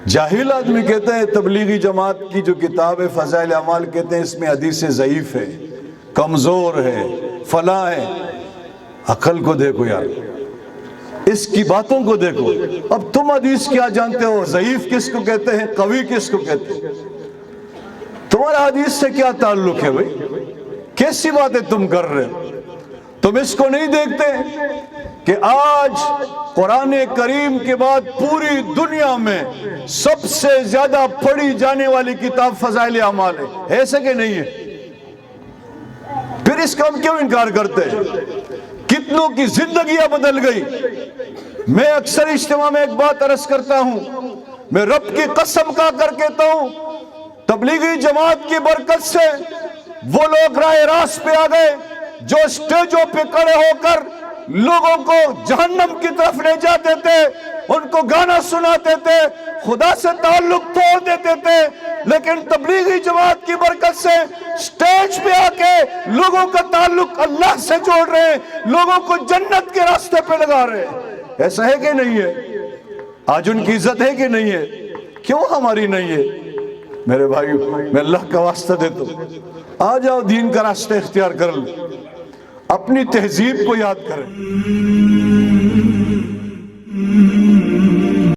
جاہل آدمی کہتے ہیں تبلیغی جماعت کی جو کتاب ہے فضائل اعمال، کہتے ہیں اس میں حدیث ضعیف ہے، کمزور ہے، فلاں ہے۔ عقل کو دیکھو یار، اس کی باتوں کو دیکھو۔ اب تم حدیث کیا جانتے ہو؟ ضعیف کس کو کہتے ہیں، قوی کس کو کہتے ہیں؟ تمہارا حدیث سے کیا تعلق ہے بھائی؟ کیسی باتیں تم کر رہے ہو؟ تم اس کو نہیں دیکھتے کہ آج قرآن کریم کے بعد پوری دنیا میں سب سے زیادہ پڑھی جانے والی کتاب فضائل اعمال ہے؟ ایسے کہ نہیں ہے؟ پھر اس کا ہم کیوں انکار کرتے ہیں؟ کتنوں کی زندگیاں بدل گئی۔ میں اکثر اجتماع میں ایک بات عرض کرتا ہوں، میں رب کی قسم کھا کر کہتا ہوں، تبلیغی جماعت کی برکت سے وہ لوگ راہ راست پہ آ گئے جو اسٹیجوں پہ کھڑے ہو کر لوگوں کو جہنم کی طرف لے جاتے تھے، ان کو گانا سناتے تھے، خدا سے تعلق توڑ دیتے تھے، لیکن تبلیغی جماعت کی برکت سے سٹیج پہ آ کے لوگوں کا تعلق اللہ سے جوڑ رہے ہیں، لوگوں کو جنت کے راستے پہ لگا رہے ہیں۔ ایسا ہے کہ نہیں ہے؟ آج ان کی عزت ہے کہ نہیں ہے؟ کیوں ہماری نہیں ہے؟ میرے بھائیو، میں اللہ کا واسطہ دیتا ہوں، آ جاؤ دین کا راستہ اختیار کر لیں، اپنی تہذیب کو یاد کریں۔